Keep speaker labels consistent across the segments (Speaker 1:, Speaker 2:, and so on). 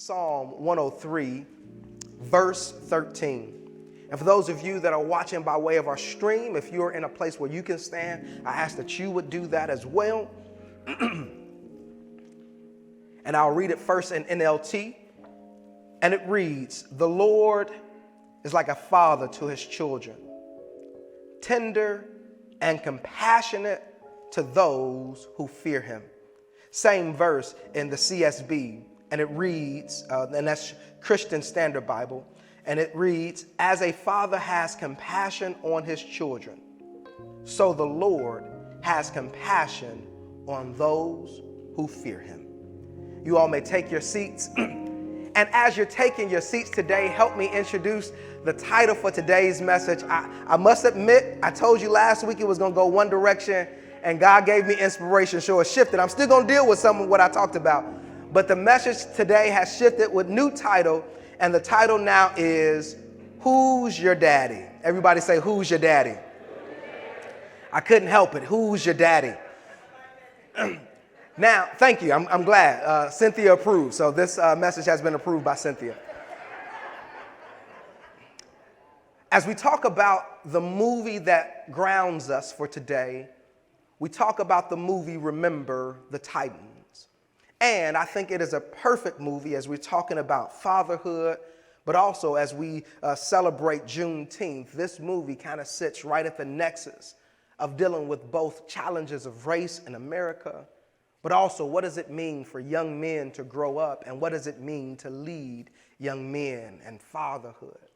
Speaker 1: Psalm 103, verse 13. And for those of you that are watching by way of our stream, if you're in a place where you can stand, I ask that you would do that as well. And I'll read it first in NLT. And it reads, "The Lord is like a father to his children, tender and compassionate to those who fear him." Same verse in the CSB. And it reads, and that's Christian Standard Bible. And it reads, "As a father has compassion on his children, so the Lord has compassion on those who fear him." You all may take your seats. And as you're taking your seats today, help me introduce the title for today's message. I must admit, I told you last week it was going to go one direction, and God gave me inspiration, so it shifted. I'm still going to deal with some of what I talked about. But the message today has shifted with new title, and the title now is, Who's Your Daddy? Everybody say, who's your daddy? I couldn't help it. Who's your daddy? Now, thank you. I'm glad. Cynthia approved. So this message has been approved by Cynthia. As we talk about the movie that grounds us for today, we talk about the movie Remember the Titans. And I think it is a perfect movie as we're talking about fatherhood, but also as we celebrate Juneteenth. This movie kind of sits right at the nexus of dealing with both challenges of race in America, but also what does it mean for young men to grow up, and what does it mean to lead young men and fatherhood.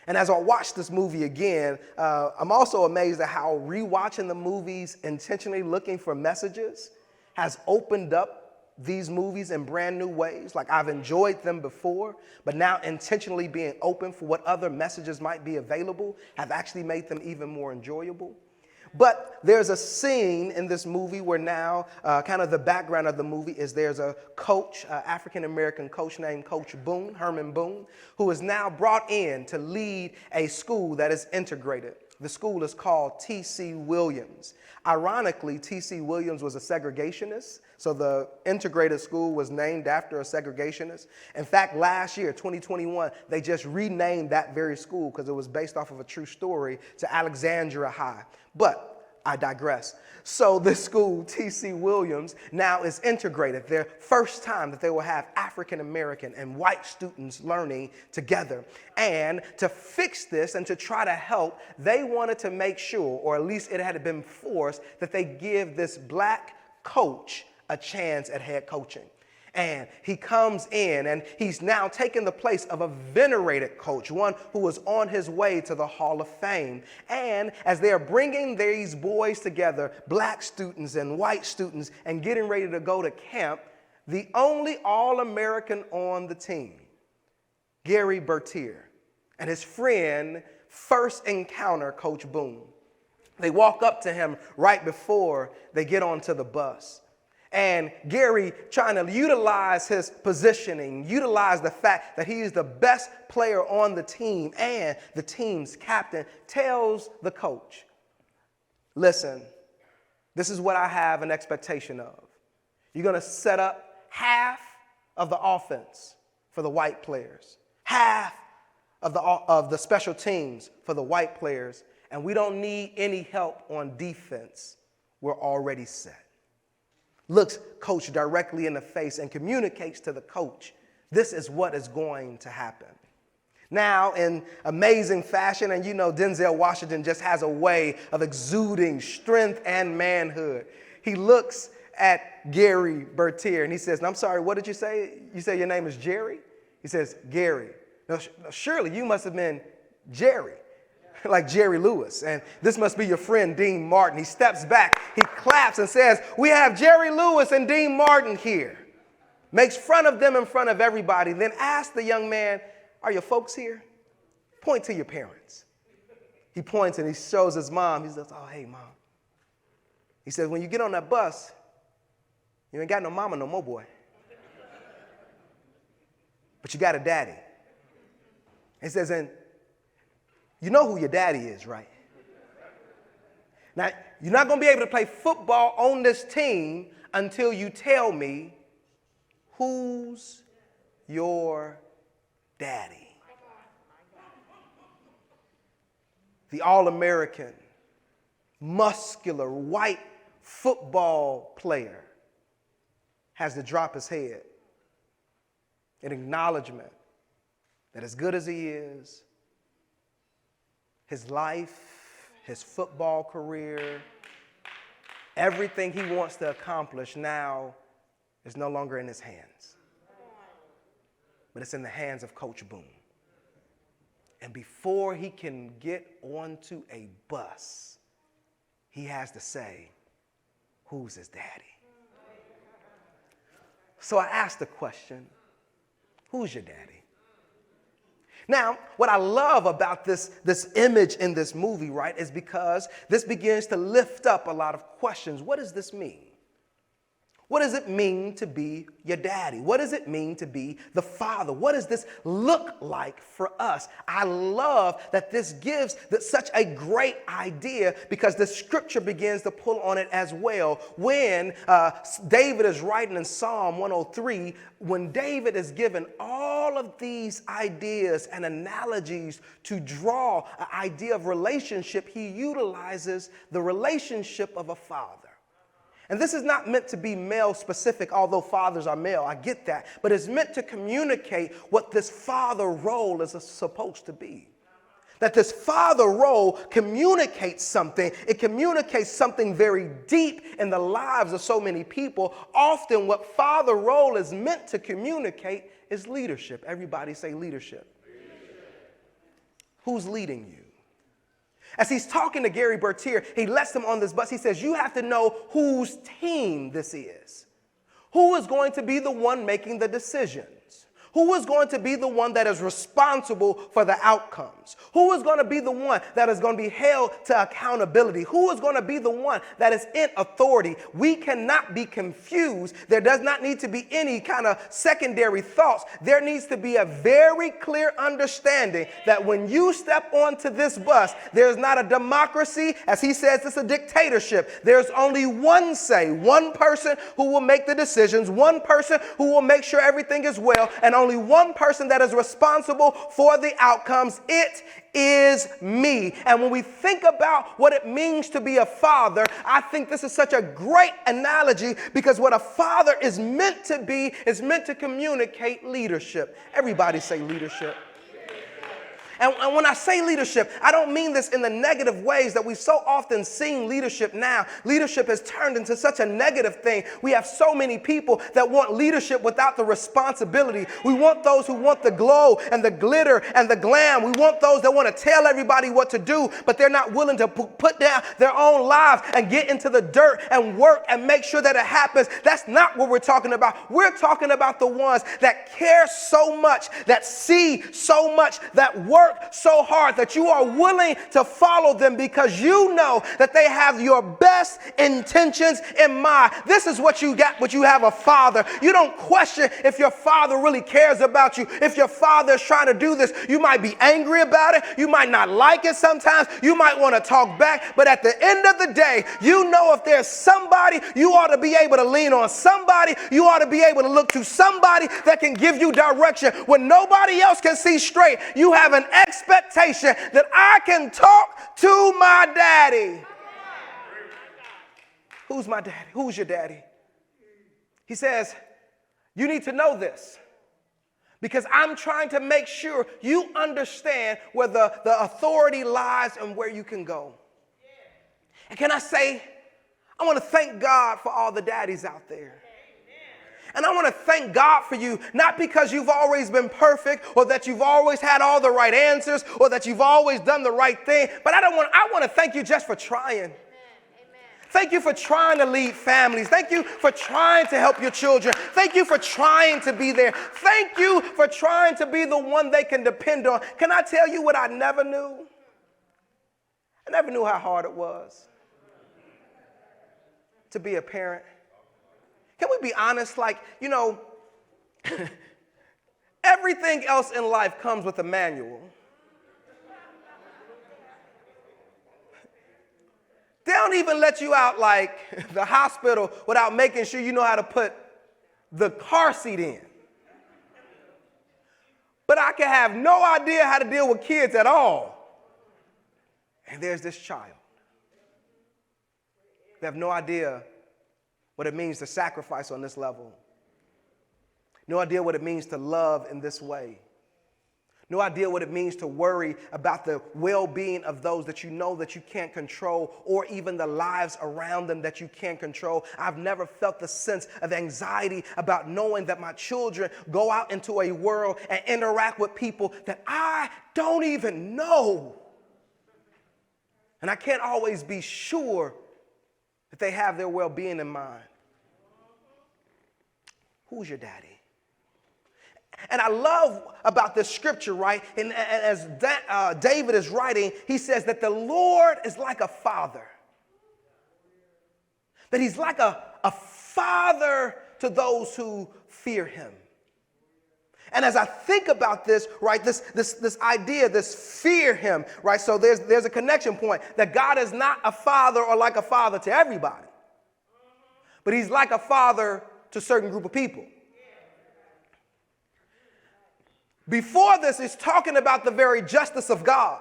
Speaker 1: And as I watch this movie again, I'm also amazed at how rewatching the movies, intentionally looking for messages, has opened up these movies in brand new ways. Like, I've enjoyed them before, but now intentionally being open for what other messages might be available have actually made them even more enjoyable. But there's a scene in this movie where now kind of the background of the movie is there's a coach, African-American coach named Coach Boone, Herman Boone, who is now brought in to lead a school that is integrated. The school is called T.C. Williams. Ironically, T.C. Williams was a segregationist, so the integrated school was named after a segregationist. In fact, last year, 2021, they just renamed that very school because it was based off of a true story to Alexandria High. But I digress. So this school, T.C. Williams, now is integrated. Their first time that they will have African-American and white students learning together. And to fix this and to try to help, they wanted to make sure, or at least it had been forced, that they give this black coach a chance at head coaching. And he comes in and he's now taken the place of a venerated coach, one who was on his way to the Hall of Fame. And as they are bringing these boys together, black students and white students, and getting ready to go to camp, the only All-American on the team, Gary Bertier, and his friend first encounter Coach Boone. They walk up to him right before they get onto the bus. And Gary, trying to utilize his positioning, utilize the fact that he is the best player on the team and the team's captain, tells the coach, "Listen, this is what I have an expectation of. You're going to set up half of the offense for the white players, half of the special teams for the white players, and we don't need any help on defense. We're already set." Looks coach directly in the face and communicates to the coach, this is what is going to happen. Now, in amazing fashion, and you know Denzel Washington just has a way of exuding strength and manhood, he looks at Gary Bertier and he says, "I'm sorry, what did you say? You say your name is Jerry?" He says, "Gary." "No, surely you must have been Jerry." Like Jerry Lewis. "And this must be your friend, Dean Martin." He steps back, he claps and says, "We have Jerry Lewis and Dean Martin here." Makes fun of them in front of everybody. Then asks the young man, "Are your folks here? Point to your parents." He points and he shows his mom. He says, "Oh, hey, Mom." He says, "When you get on that bus, you ain't got no mama no more, boy. But you got a daddy." He says, "And you know who your daddy is, right? Now, you're not going to be able to play football on this team until you tell me who's your daddy. The All-American, muscular, white football player has to drop his head in acknowledgement that as good as he is, his life, his football career, everything he wants to accomplish now is no longer in his hands, but it's in the hands of Coach Boone. And before he can get onto a bus, he has to say, who's his daddy? So I asked the question, who's your daddy? Now, what I love about this image in this movie, right, is because this begins to lift up a lot of questions. What does this mean? What does it mean to be your daddy? What does it mean to be the father? What does this look like for us? I love that this gives such a great idea because the scripture begins to pull on it as well. When David is writing in Psalm 103, when David is given all of these ideas and analogies to draw an idea of relationship, he utilizes the relationship of a father. And this is not meant to be male specific, although fathers are male, I get that. But it's meant to communicate what this father role is supposed to be. That this father role communicates something. It communicates something very deep in the lives of so many people. Often what father role is meant to communicate is leadership. Everybody say leadership. Who's leading you? As he's talking to Gary Bertier, he lets him on this bus. He says, you have to know whose team this is. Who is going to be the one making the decisions? Who is going to be the one that is responsible for the outcomes? Who is going to be the one that is going to be held to accountability? Who is going to be the one that is in authority? We cannot be confused. There does not need to be any kind of secondary thoughts. There needs to be a very clear understanding that when you step onto this bus, there's not a democracy. As he says, it's a dictatorship. There's only one say, one person who will make the decisions, one person who will make sure everything is well, and only one person that is responsible for the outcomes. It is me. And when we think about what it means to be a father, I think this is such a great analogy because what a father is meant to be is meant to communicate leadership. Everybody say leadership. And when I say leadership, I don't mean this in the negative ways that we've so often seen leadership now. Leadership has turned into such a negative thing. We have so many people that want leadership without the responsibility. We want those who want the glow and the glitter and the glam. We want those that want to tell everybody what to do, but they're not willing to put down their own lives and get into the dirt and work and make sure that it happens. That's not what we're talking about. We're talking about the ones that care so much, that see so much, that work so hard that you are willing to follow them because you know that they have your best intentions in mind. This is what you got, what you have a father. You don't question if your father really cares about you. If your father is trying to do this, you might be angry about it. You might not like it sometimes. You might want to talk back. But at the end of the day, you know if there's somebody you ought to be able to lean on, somebody you ought to be able to look to, somebody that can give you direction when nobody else can see straight. You have an expectation that I can talk to my daddy. Who's my daddy? Who's your daddy? He says, you need to know this because I'm trying to make sure you understand where the authority lies and where you can go. And can I say, I want to thank God for all the daddies out there. And I want to thank God for you, not because you've always been perfect or that you've always had all the right answers or that you've always done the right thing, but I want to thank you just for trying. Amen. Thank you for trying to lead families. Thank you for trying to help your children. Thank you for trying to be there. Thank you for trying to be the one they can depend on. Can I tell you what I never knew? I never knew how hard it was to be a parent. Can we be honest? Like, you know, everything else in life comes with a manual. They don't even let you out like the hospital without making sure you know how to put the car seat in. but I can have no idea how to deal with kids at all. And there's this child. They have no idea what it means to sacrifice on this level. No idea what it means to love in this way. No idea what it means to worry about the well-being of those that you know that you can't control, or even the lives around them that you can't control. I've never felt the sense of anxiety about knowing that my children go out into a world and interact with people that I don't even know. And I can't always be sure that they have their well-being in mind. Who's your daddy? And I love about this scripture, right? And as David is writing, he says that the Lord is like a father. That he's like a father to those who fear him. And as I think about this, right, this idea, this fear him, right? So there's a connection point that God is not a father or like a father to everybody. But he's like a father to a certain group of people. Before this, it's talking about the very justice of God.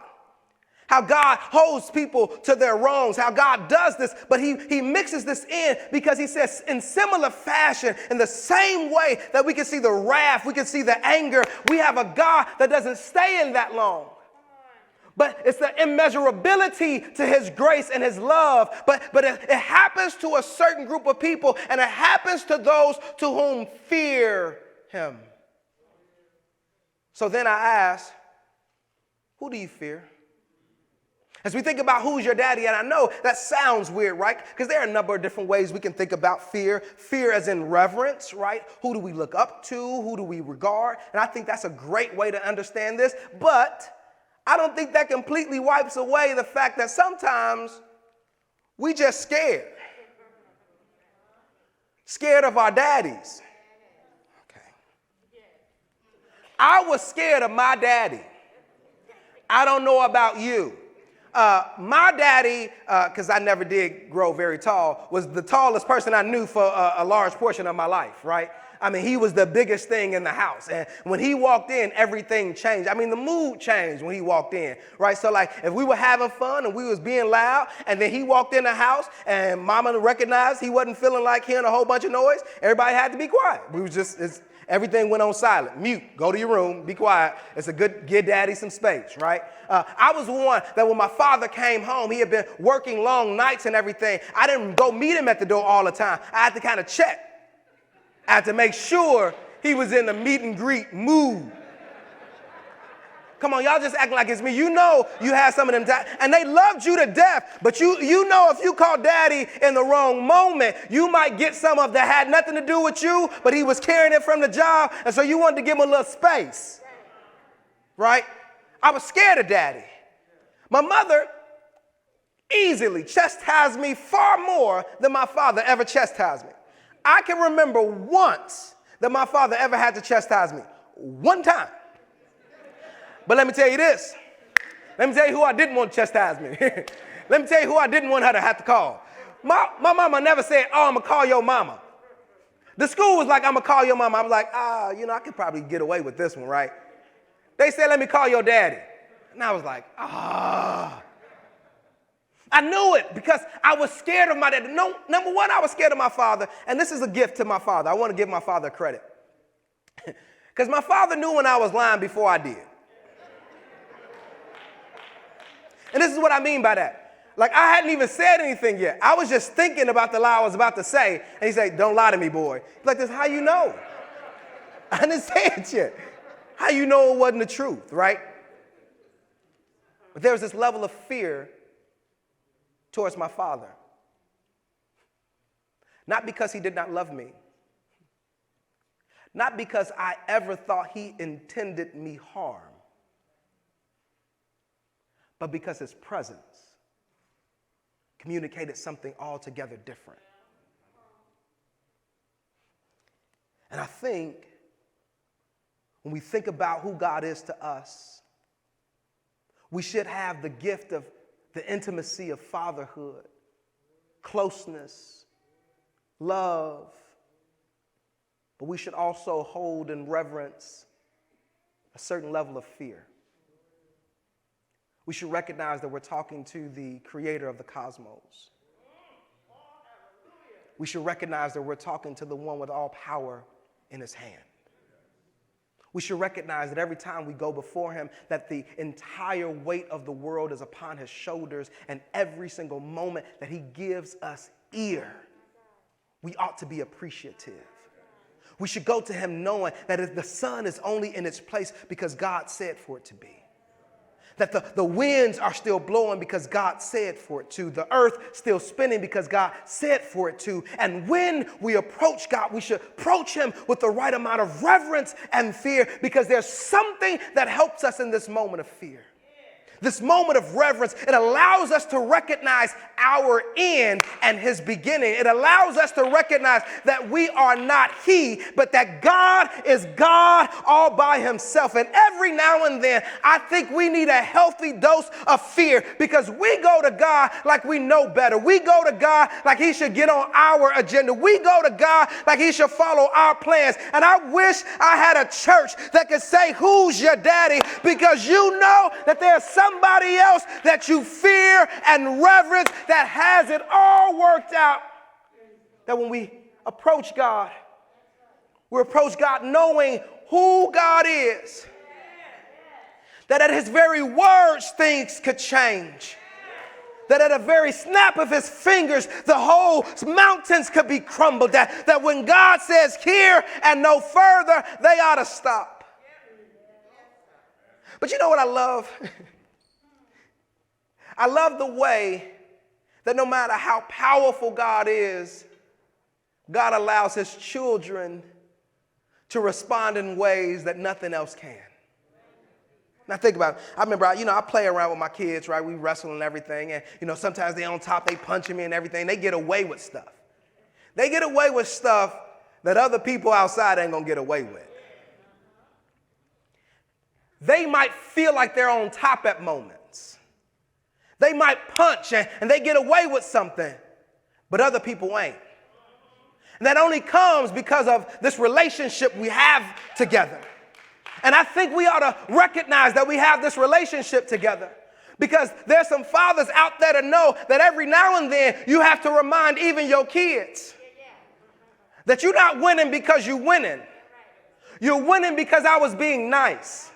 Speaker 1: How God holds people to their wrongs, how God does this, but he mixes this in because he says in similar fashion, in the same way that we can see the wrath, we can see the anger, we have a God that doesn't stay in that long. But it's the immeasurability to his grace and his love. But it happens to a certain group of people, and it happens to those to whom fear him. So then I ask, who do you fear? As we think about who's your daddy, and I know that sounds weird, right? Because there are a number of different ways we can think about fear. Fear as in reverence, right? Who do we look up to? Who do we regard? And I think that's a great way to understand this. But I don't think that completely wipes away the fact that sometimes we just scared. Scared of our daddies. I was scared of my daddy. I don't know about you. My daddy, because I never did grow very tall, was the tallest person I knew for a large portion of my life, right? I mean, he was the biggest thing in the house. And when he walked in, everything changed. I mean, the mood changed when he walked in, right? So like if we were having fun and we was being loud and then he walked in the house and mama recognized he wasn't feeling like hearing a whole bunch of noise, everybody had to be quiet. We was just, everything went on silent. Mute. Go to your room. Be quiet. It's a good, give daddy some space, right? I was the one that when my father came home, he had been working long nights and everything. I didn't go meet him at the door all the time. I had to kind of check. I had to make sure he was in the meet and greet mood. Come on, y'all just acting like it's me. You know you had some of them, and they loved you to death, but you know if you called daddy in the wrong moment, you might get some of that had nothing to do with you, but he was carrying it from the job, and so you wanted to give him a little space, right? I was scared of daddy. My mother easily chastised me far more than my father ever chastised me. I can remember once that my father ever had to chastise me. One time. But let me tell you this. Let me tell you who I didn't want to chastise me. Let me tell you who I didn't want her to have to call. My mama never said, oh, I'm going to call your mama. The school was like, I'm going to call your mama. I was like, I could probably get away with this one, right? They said, let me call your daddy. And I was like, I knew it because I was scared of my dad. No, number one, I was scared of my father. And this is a gift to my father. I want to give my father credit. Because my father knew when I was lying before I did. And this is what I mean by that. Like, I hadn't even said anything yet. I was just thinking about the lie I was about to say. And he said, don't lie to me, boy. He's like, this, how you know? I didn't say it yet. How you know it wasn't the truth, right? But there was this level of fear towards my father. Not because he did not love me. Not because I ever thought he intended me harm. But because his presence communicated something altogether different. And I think when we think about who God is to us, we should have the gift of the intimacy of fatherhood, closeness, love, but we should also hold in reverence a certain level of fear. We should recognize that we're talking to the creator of the cosmos. We should recognize that we're talking to the one with all power in his hand. We should recognize that every time we go before him, that the entire weight of the world is upon his shoulders, and every single moment that he gives us ear, we ought to be appreciative. We should go to him knowing that if the sun is only in its place because God said for it to be. That the winds are still blowing because God said for it to. The earth still spinning because God said for it to. And when we approach God, we should approach him with the right amount of reverence and fear, because there's something that helps us in this moment of fear. This moment of reverence, it allows us to recognize our end and his beginning. It allows us to recognize that we are not he, but that God is God all by himself. And every now and then, I think we need a healthy dose of fear, because we go to God like we know better. We go to God like he should get on our agenda. We go to God like he should follow our plans. And I wish I had a church that could say, "Who's your daddy?" Because you know that there's somebody else that you fear and reverence that has it all worked out. That when we approach God, we approach God knowing who God is. That at his very words, things could change. That at a very snap of his fingers, the whole mountains could be crumbled. That when God says here and no further, they ought to stop. But you know what I love? I love the way that no matter how powerful God is, God allows his children to respond in ways that nothing else can. Now think about it. I remember, I play around with my kids, right? We wrestle and everything. And, sometimes they on top, they punching me and everything. They get away with stuff. They get away with stuff that other people outside ain't going to get away with. They might feel like they're on top at moments. They might punch and they get away with something, but other people ain't. And that only comes because of this relationship we have together. And I think we ought to recognize that we have this relationship together, because there's some fathers out there to know that every now and then you have to remind even your kids that you're not winning because you're winning. You're winning because I was being nice.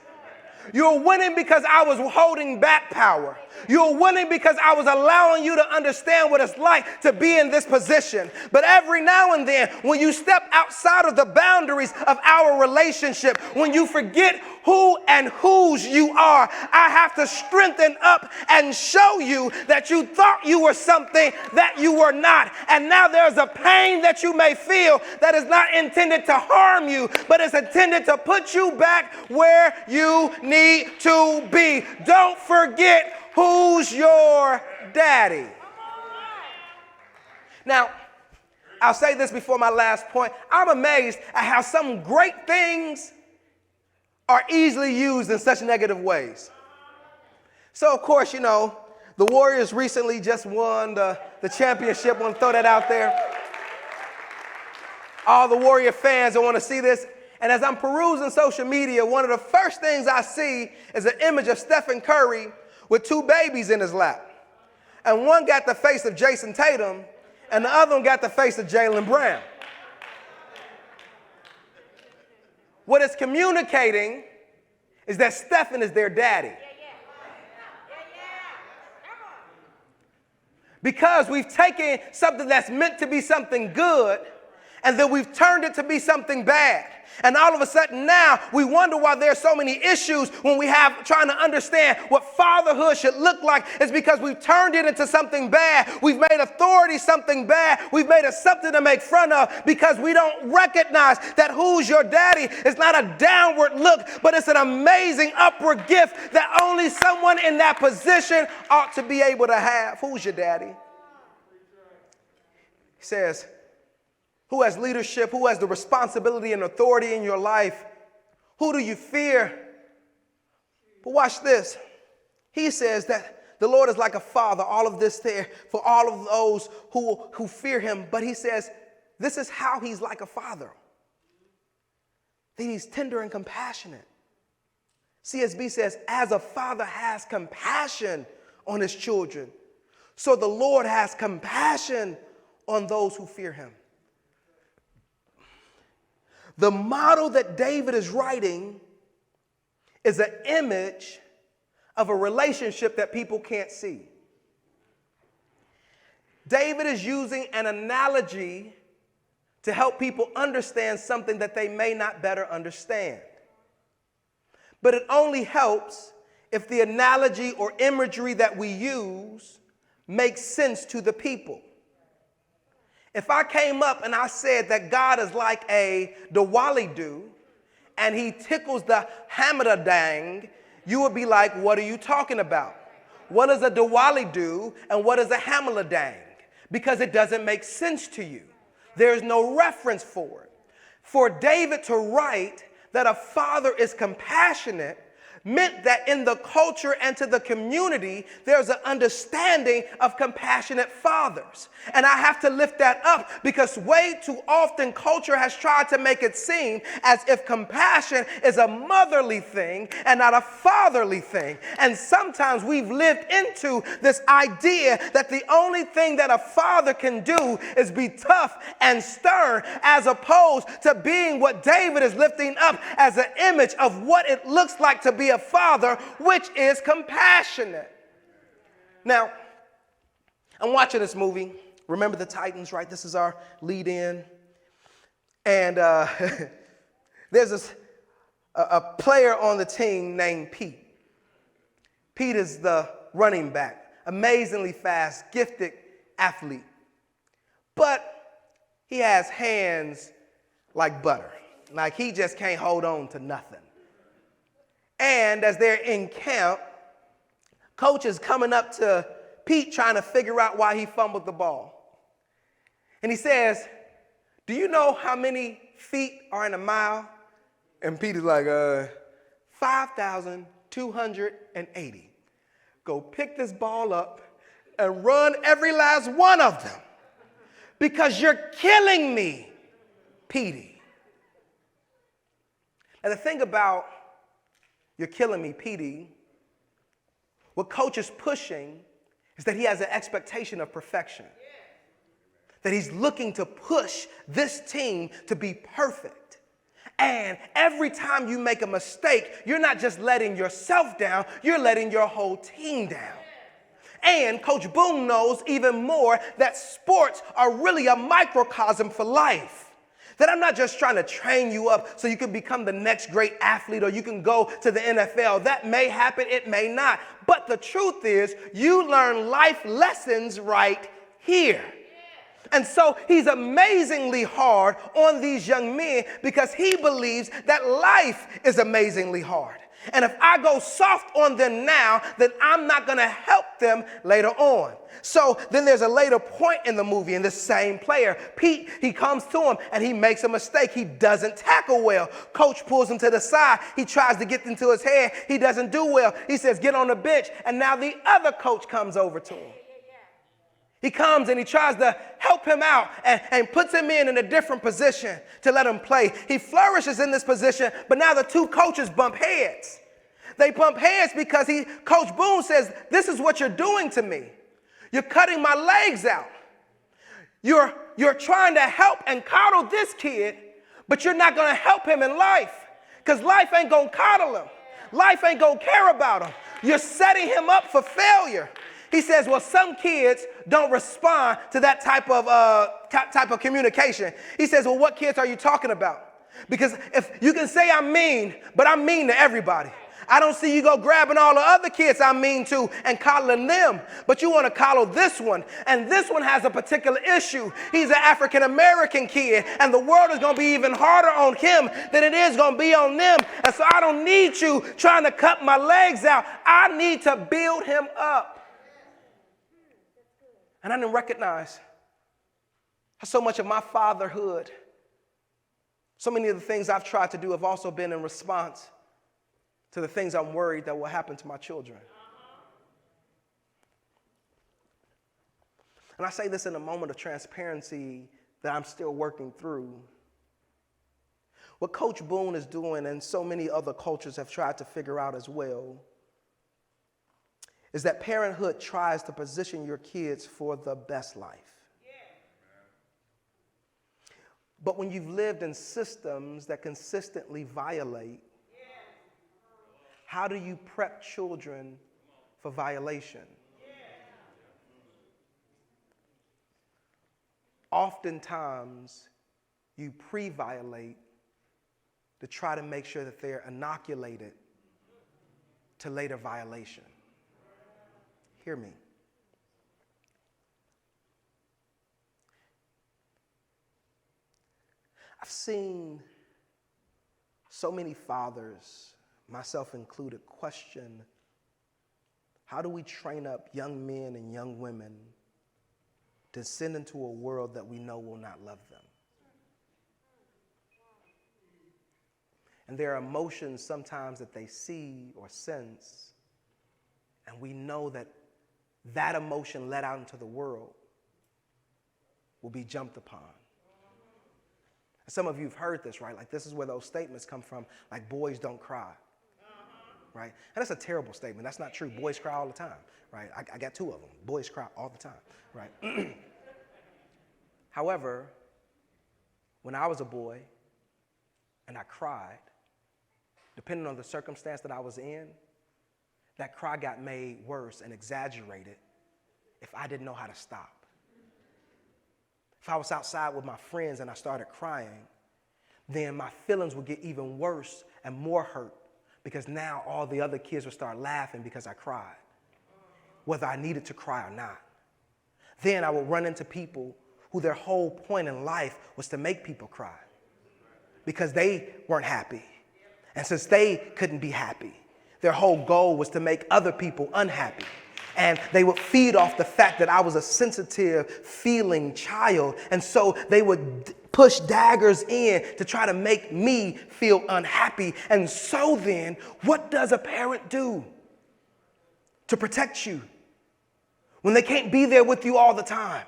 Speaker 1: You're winning because I was holding back power. You're winning because I was allowing you to understand what it's like to be in this position. But every now and then, when you step outside of the boundaries of our relationship, when you forget who and whose you are, I have to strengthen up and show you that you thought you were something that you were not. And now there's a pain that you may feel that is not intended to harm you, but it's intended to put you back where you need to be. Don't forget who's your daddy. Now, I'll say this before my last point. I'm amazed at how some great things are easily used in such negative ways. So, of course, the Warriors recently just won the championship. I want to throw that out there. All the Warrior fans, I want to see this. And as I'm perusing social media, one of the first things I see is an image of Stephen Curry with two babies in his lap. And one got the face of Jason Tatum, and the other one got the face of Jaylen Brown. What it's communicating is that Stephen is their daddy. Because we've taken something that's meant to be something good, and then we've turned it to be something bad. And all of a sudden now we wonder why there's so many issues when we have trying to understand what fatherhood should look like. It's because we've turned it into something bad. We've made authority something bad. We've made it something to make fun of, because we don't recognize that who's your daddy is not a downward look, but it's an amazing upward gift that only someone in that position ought to be able to have. Who's your daddy? He says, who has leadership? Who has the responsibility and authority in your life? Who do you fear? But watch this. He says that the Lord is like a father. All of this there for all of those who fear him. But he says this is how he's like a father. That he's tender and compassionate. CSB says, as a father has compassion on his children, so the Lord has compassion on those who fear him. The model that David is writing is an image of a relationship that people can't see. David is using an analogy to help people understand something that they may not better understand. But it only helps if the analogy or imagery that we use makes sense to the people. If I came up and I said that God is like a Diwali-do and he tickles the Hamadadang, you would be like, what are you talking about? What is a Diwali-do and what is a Hamadadang? Because it doesn't make sense to you. There's no reference for it. For David to write that a father is compassionate meant that in the culture and to the community, there's an understanding of compassionate fathers. And I have to lift that up because way too often culture has tried to make it seem as if compassion is a motherly thing and not a fatherly thing. And sometimes we've lived into this idea that the only thing that a father can do is be tough and stern, as opposed to being what David is lifting up as an image of what it looks like to be a father, which is compassionate. Now, I'm watching this movie. Remember the Titans, right? This is our lead in. And there's a player on the team named Pete. Pete is the running back, amazingly fast, gifted athlete. But he has hands like butter. Like he just can't hold on to nothing. And as they're in camp, coach is coming up to Pete trying to figure out why he fumbled the ball. And he says, do you know how many feet are in a mile? And Pete is like, 5,280. Go pick this ball up and run every last one of them because you're killing me, Petey. And the thing about you're killing me, Petey, what coach is pushing is that he has an expectation of perfection. That he's looking to push this team to be perfect. And every time you make a mistake, you're not just letting yourself down, you're letting your whole team down. And Coach Boone knows even more that sports are really a microcosm for life. That I'm not just trying to train you up so you can become the next great athlete or you can go to the NFL. That may happen, it may not. But the truth is, you learn life lessons right here. And so he's amazingly hard on these young men because he believes that life is amazingly hard. And if I go soft on them now, then I'm not going to help them later on. So then there's a later point in the movie, and this same player, Pete, he comes to him and he makes a mistake. He doesn't tackle well. Coach pulls him to the side. He tries to get into his head. He doesn't do well. He says, get on the bench. And now the other coach comes over to him. He comes and he tries to help him out and puts him in a different position to let him play. He flourishes in this position, but now the two coaches bump heads. They bump heads because Coach Boone says, this is what you're doing to me. You're cutting my legs out. You're trying to help and coddle this kid, but you're not going to help him in life because life ain't going to coddle him. Life ain't going to care about him. You're setting him up for failure. He says, well, some kids don't respond to that type of communication. He says, well, what kids are you talking about? Because if you can say I'm mean, but I'm mean to everybody. I don't see you go grabbing all the other kids I'm mean to and coddling them, but you want to coddle this one. And this one has a particular issue. He's an African-American kid, and the world is going to be even harder on him than it is going to be on them. And so I don't need you trying to cut my legs out. I need to build him up. And I didn't recognize how so much of my fatherhood, so many of the things I've tried to do have also been in response to the things I'm worried that will happen to my children. And I say this in a moment of transparency that I'm still working through. What Coach Boone is doing, and so many other cultures have tried to figure out as well, is that parenthood tries to position your kids for the best life. But when you've lived in systems that consistently violate, how do you prep children for violation? Oftentimes, you pre-violate to try to make sure that they're inoculated to later violation. Hear me. I've seen so many fathers, myself included, question, how do we train up young men and young women to send into a world that we know will not love them? And there are emotions sometimes that they see or sense, and we know that that emotion let out into the world will be jumped upon. And some of you have heard this, right? Like, this is where those statements come from, like, boys don't cry, right? And that's a terrible statement. That's not true. Boys cry all the time, right? I got two of them. Boys cry all the time, right? However, when I was a boy and I cried, depending on the circumstance that I was in, that cry got made worse and exaggerated if I didn't know how to stop. If I was outside with my friends and I started crying, then my feelings would get even worse and more hurt because now all the other kids would start laughing because I cried, whether I needed to cry or not. Then I would run into people who their whole point in life was to make people cry because they weren't happy. And since they couldn't be happy, their whole goal was to make other people unhappy. And they would feed off the fact that I was a sensitive, feeling child. And so they would push daggers in to try to make me feel unhappy. And so then, what does a parent do to protect you when they can't be there with you all the time?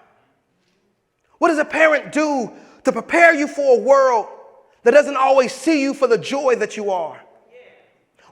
Speaker 1: What does a parent do to prepare you for a world that doesn't always see you for the joy that you are?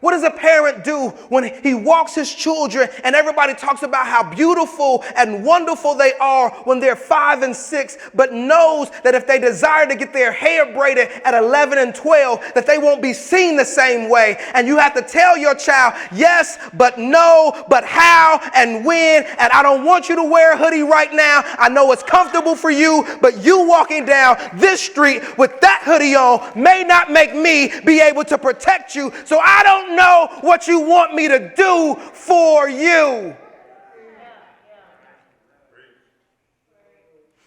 Speaker 1: What does a parent do when he walks his children and everybody talks about how beautiful and wonderful they are when they're 5 and 6, but knows that if they desire to get their hair braided at 11 and 12, that they won't be seen the same way? And you have to tell your child, yes, but no, but how and when, and I don't want you to wear a hoodie right now. I know it's comfortable for you, but you walking down this street with that hoodie on may not make me be able to protect you, so I don't know what you want me to do for you.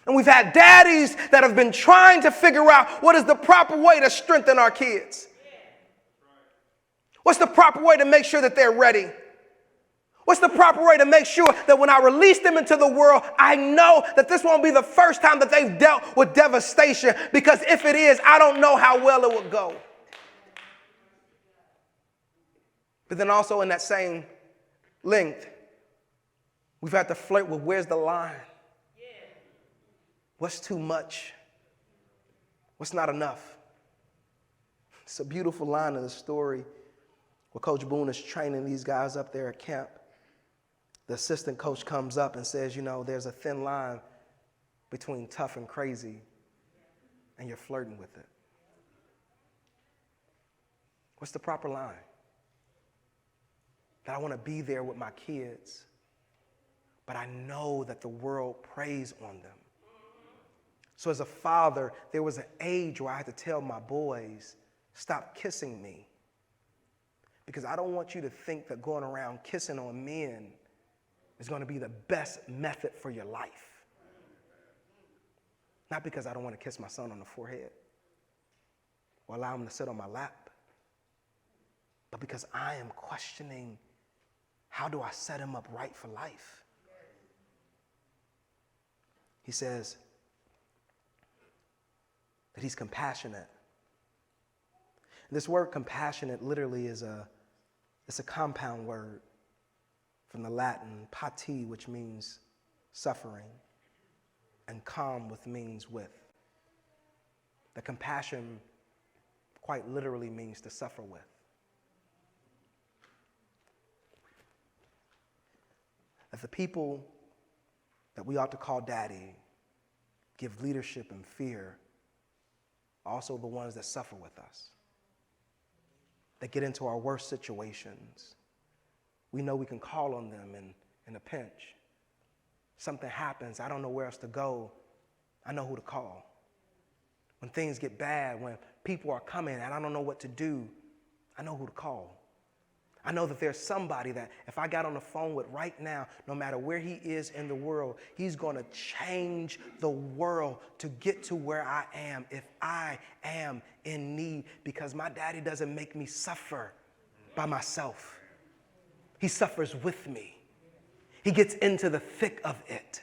Speaker 1: And we've had daddies that have been trying to figure out what is the proper way to strengthen our kids. What's the proper way to make sure that they're ready? What's the proper way to make sure that when I release them into the world, I know that this won't be the first time that they've dealt with devastation, because if it is, I don't know how well it will go. But then also in that same length, we've had to flirt with where's the line? What's too much? What's not enough? It's a beautiful line in the story where Coach Boone is training these guys up there at camp. The assistant coach comes up and says, you know, there's a thin line between tough and crazy, and you're flirting with it. What's the proper line? That I want to be there with my kids, but I know that the world preys on them. So as a father, there was an age where I had to tell my boys, stop kissing me. Because I don't want you to think that going around kissing on men is going to be the best method for your life. Not because I don't want to kiss my son on the forehead or allow him to sit on my lap, but because I am questioning, how do I set him up right for life? He says that he's compassionate. This word compassionate literally is it's a compound word from the Latin pati, which means suffering, and com, which means with. The compassion quite literally means to suffer with. That the people that we ought to call daddy, give leadership and fear, are also the ones that suffer with us. That get into our worst situations. We know we can call on them in a pinch. Something happens, I don't know where else to go, I know who to call. When things get bad, when people are coming and I don't know what to do, I know who to call. I know that there's somebody that if I got on the phone with right now, no matter where he is in the world, he's going to change the world to get to where I am if I am in need, because my daddy doesn't make me suffer by myself. He suffers with me. He gets into the thick of it.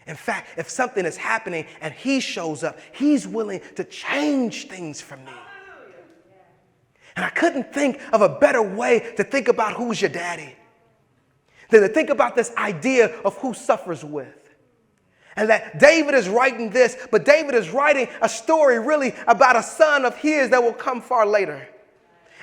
Speaker 1: In fact, if something is happening and he shows up, he's willing to change things for me. And I couldn't think of a better way to think about who's your daddy than to think about this idea of who suffers with. And that David is writing this, but David is writing a story really about a son of his that will come far later.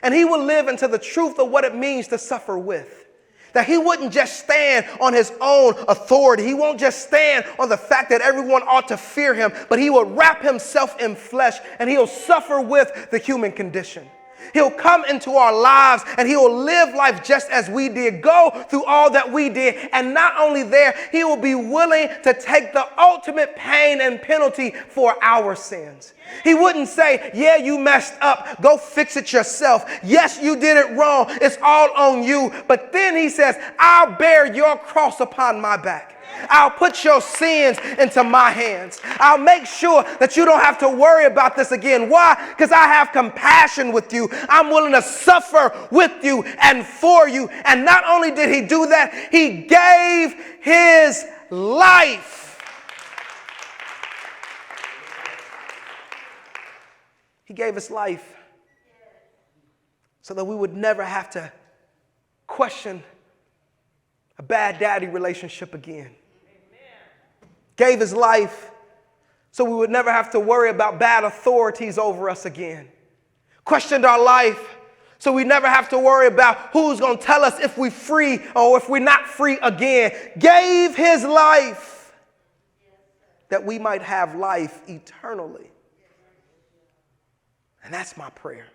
Speaker 1: And he will live into the truth of what it means to suffer with. That he wouldn't just stand on his own authority. He won't just stand on the fact that everyone ought to fear him, but he will wrap himself in flesh and he'll suffer with the human condition. He'll come into our lives and he will live life just as we did, go through all that we did. And not only there, he will be willing to take the ultimate pain and penalty for our sins. He wouldn't say, yeah, you messed up, go fix it yourself. Yes, you did it wrong, it's all on you. But then he says, I'll bear your cross upon my back. I'll put your sins into my hands. I'll make sure that you don't have to worry about this again. Why? Because I have compassion with you. I'm willing to suffer with you and for you. And not only did he do that, he gave his life. He gave his life so that we would never have to question a bad daddy relationship again. Gave his life so we would never have to worry about bad authorities over us again. Questioned our life so we never have to worry about who's going to tell us if we're free or if we're not free again. Gave his life that we might have life eternally. And that's my prayer.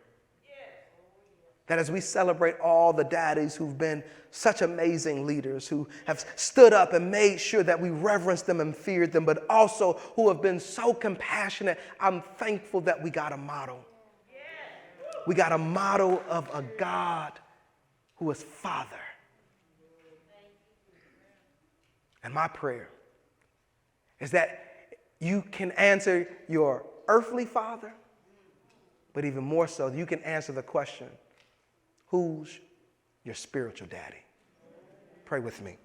Speaker 1: That as we celebrate all the daddies who've been such amazing leaders, who have stood up and made sure that we reverence them and feared them, but also who have been so compassionate, I'm thankful that we got a model. We got a model of a God who is Father. And my prayer is that you can answer your earthly father, but even more so, you can answer the question, who's your spiritual daddy? Pray with me.